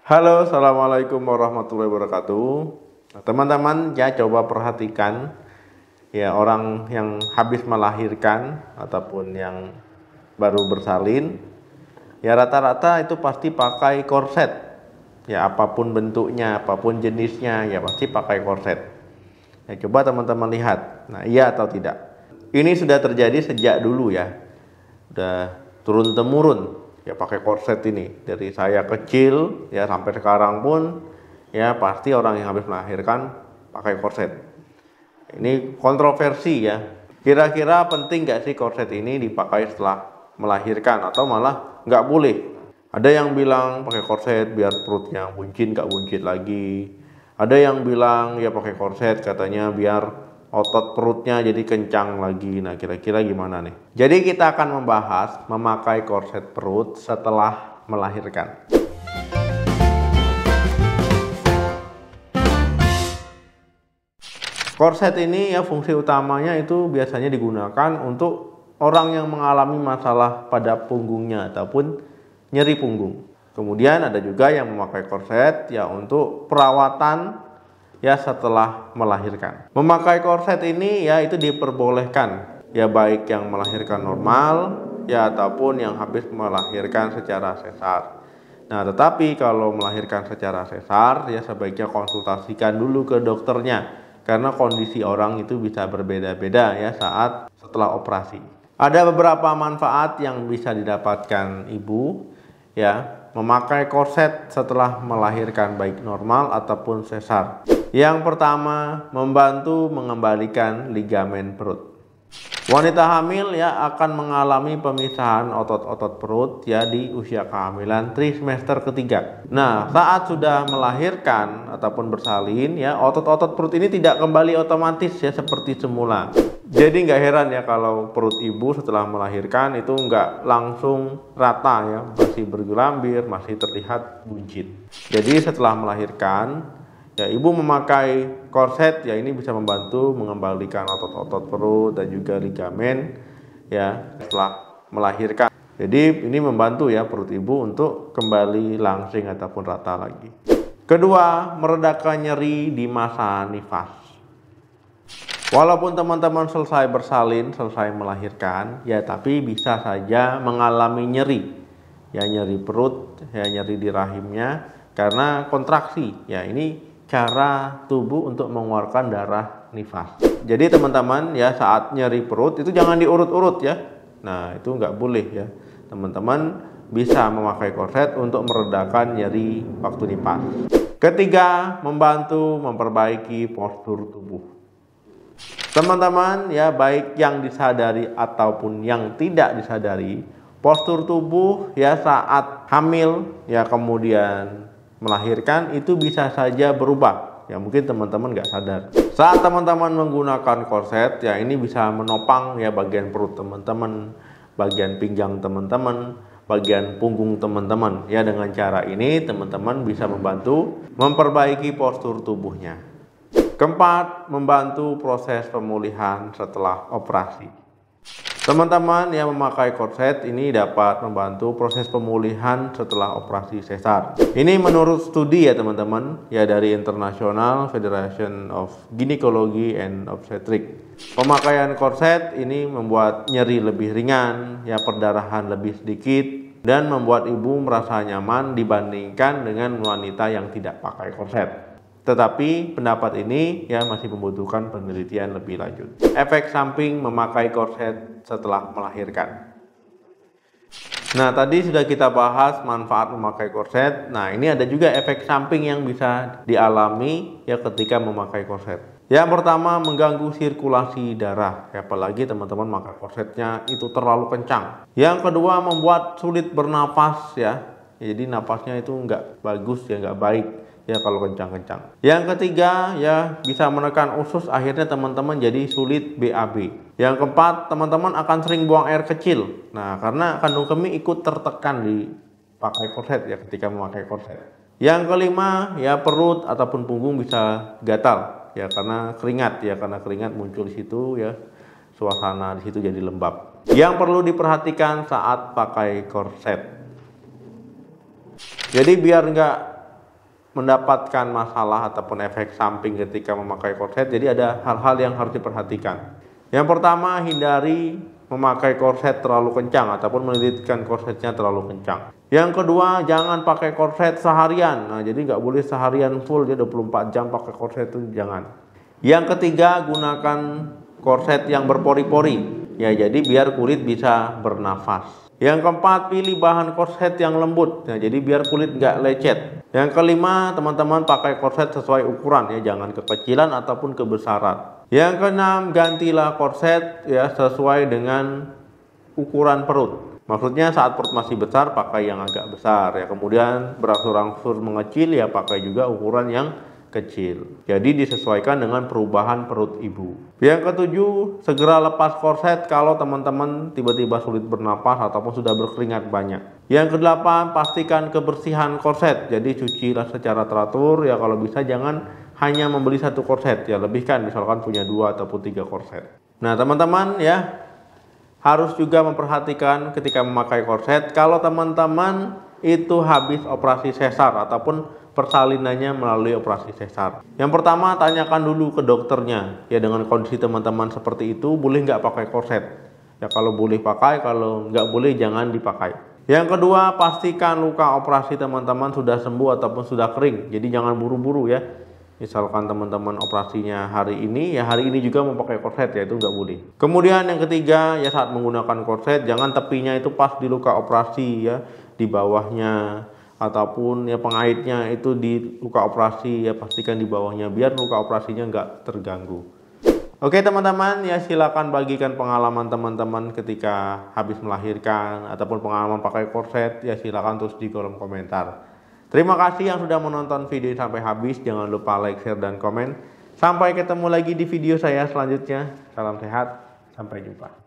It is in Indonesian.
Halo, assalamualaikum warahmatullahi wabarakatuh. Nah, teman-teman, ya coba perhatikan ya orang yang habis melahirkan ataupun yang baru bersalin, ya rata-rata itu pasti pakai korset. Ya apapun bentuknya, apapun jenisnya, ya pasti pakai korset. Ya coba teman-teman lihat. Nah, iya atau tidak? Ini sudah terjadi sejak dulu ya. Udah turun temurun ya pakai korset ini dari saya kecil ya sampai sekarang pun ya pasti orang yang habis melahirkan pakai korset. Ini kontroversi ya, kira-kira penting nggak sih korset ini dipakai setelah melahirkan atau malah nggak boleh? Ada yang bilang pakai korset biar perutnya buncit nggak buncit lagi, ada yang bilang ya pakai korset katanya biar otot perutnya jadi kencang lagi. Nah, kira-kira gimana nih? Jadi kita akan membahas memakai korset perut setelah melahirkan. Korset ini ya fungsi utamanya itu biasanya digunakan untuk orang yang mengalami masalah pada punggungnya ataupun nyeri punggung. Kemudian ada juga yang memakai korset ya untuk perawatan ya setelah melahirkan. Memakai korset ini ya itu diperbolehkan ya baik yang melahirkan normal ya ataupun yang habis melahirkan secara sesar. Nah, tetapi kalau melahirkan secara sesar ya sebaiknya konsultasikan dulu ke dokternya karena kondisi orang itu bisa berbeda-beda ya saat setelah operasi. Ada beberapa manfaat yang bisa didapatkan ibu ya memakai korset setelah melahirkan baik normal ataupun sesar. Yang pertama, membantu mengembalikan ligamen perut. Wanita hamil ya akan mengalami pemisahan otot-otot perut ya di usia kehamilan trimester ketiga. Nah, saat sudah melahirkan ataupun bersalin ya otot-otot perut ini tidak kembali otomatis ya seperti semula. Jadi nggak heran ya kalau perut ibu setelah melahirkan itu nggak langsung rata ya, masih bergelambir, masih terlihat buncit. Jadi setelah melahirkan ya ibu memakai korset ya ini bisa membantu mengembalikan otot-otot perut dan juga ligamen ya setelah melahirkan. Jadi ini membantu ya perut ibu untuk kembali langsing ataupun rata lagi. Kedua, meredakan nyeri di masa nifas. Walaupun teman-teman selesai bersalin, selesai melahirkan, ya tapi bisa saja mengalami nyeri. Ya nyeri perut, ya nyeri di rahimnya karena kontraksi. Ya ini cara tubuh untuk mengeluarkan darah nifas. Jadi teman-teman ya saat nyeri perut itu jangan diurut-urut ya. Nah, itu nggak boleh ya. Teman-teman bisa memakai korset untuk meredakan nyeri waktu nifas. Ketiga, membantu memperbaiki postur tubuh. Teman-teman ya baik yang disadari ataupun yang tidak disadari, postur tubuh ya saat hamil ya kemudian melahirkan itu bisa saja berubah. Ya mungkin teman-teman nggak sadar. Saat teman-teman menggunakan korset ya ini bisa menopang ya bagian perut teman-teman, bagian pinggang teman-teman, bagian punggung teman-teman. Ya dengan cara ini teman-teman bisa membantu memperbaiki postur tubuhnya. Keempat, membantu proses pemulihan setelah operasi. Teman-teman yang memakai korset ini dapat membantu proses pemulihan setelah operasi sesar. Ini menurut studi ya teman-teman, ya dari International Federation of Gynecology and Obstetrics. Pemakaian korset ini membuat nyeri lebih ringan, ya perdarahan lebih sedikit, dan membuat ibu merasa nyaman dibandingkan dengan wanita yang tidak pakai korset. Tetapi pendapat ini ya masih membutuhkan penelitian lebih lanjut. Efek samping memakai korset setelah melahirkan. Nah, tadi sudah kita bahas manfaat memakai korset. Nah, ini ada juga efek samping yang bisa dialami ya ketika memakai korset. Yang pertama, mengganggu sirkulasi darah. Ya, apalagi teman-teman pakai korsetnya itu terlalu kencang. Yang kedua, membuat sulit bernapas ya. Jadi napasnya itu nggak bagus ya, nggak baik. Ya kalau kencang-kencang. Yang ketiga ya bisa menekan usus, akhirnya teman-teman jadi sulit BAB. Yang keempat, teman-teman akan sering buang air kecil. Nah, karena kandung kemih ikut tertekan di pakai korset ya ketika memakai korset. Yang kelima ya perut ataupun punggung bisa gatal ya karena keringat muncul di situ ya. Suasana di situ jadi lembab. Yang perlu diperhatikan saat pakai korset. Jadi biar nggak mendapatkan masalah ataupun efek samping ketika memakai korset. Jadi ada hal-hal yang harus diperhatikan. Yang pertama, hindari memakai korset terlalu kencang ataupun melilitkan korsetnya terlalu kencang. Yang kedua, jangan pakai korset seharian. Nah, jadi nggak boleh seharian full, dia 24 jam pakai korset itu jangan. Yang ketiga, gunakan korset yang berpori-pori. Ya, jadi biar kulit bisa bernafas. Yang keempat, pilih bahan korset yang lembut. Nah, jadi biar kulit nggak lecet. Yang kelima, teman-teman pakai korset sesuai ukuran ya, jangan kekecilan ataupun kebesaran. Yang keenam, gantilah korset ya sesuai dengan ukuran perut. Maksudnya saat perut masih besar pakai yang agak besar ya, kemudian berangsur-angsur mengecil ya pakai juga ukuran yang kecil. Jadi disesuaikan dengan perubahan perut ibu. Yang ketujuh, segera lepas korset kalau teman-teman tiba-tiba sulit bernapas ataupun sudah berkeringat banyak. Yang kedelapan, pastikan kebersihan korset. Jadi cucilah secara teratur ya, kalau bisa jangan hanya membeli satu korset ya, lebihkan misalkan punya 2 ataupun 3 korset. Nah, teman-teman ya harus juga memperhatikan ketika memakai korset kalau teman-teman itu habis operasi sesar ataupun persalinannya melalui operasi sesar. Yang pertama, tanyakan dulu ke dokternya ya, dengan kondisi teman-teman seperti itu boleh nggak pakai korset ya, kalau boleh pakai, kalau nggak boleh jangan dipakai. Yang kedua, pastikan luka operasi teman-teman sudah sembuh ataupun sudah kering, jadi jangan buru-buru ya. Misalkan teman-teman operasinya hari ini ya, hari ini juga mau pakai korset ya, itu nggak boleh. Kemudian yang ketiga ya, saat menggunakan korset jangan tepinya itu pas di luka operasi ya, di bawahnya ataupun ya pengaitnya itu di luka operasi ya, pastikan di bawahnya biar luka operasinya nggak terganggu. Oke teman-teman ya, silakan bagikan pengalaman teman-teman ketika habis melahirkan ataupun pengalaman pakai korset ya, silakan tulis di kolom komentar. Terima kasih yang sudah menonton video sampai habis, jangan lupa like, share, dan komen. Sampai ketemu lagi di video saya selanjutnya. Salam sehat, sampai jumpa.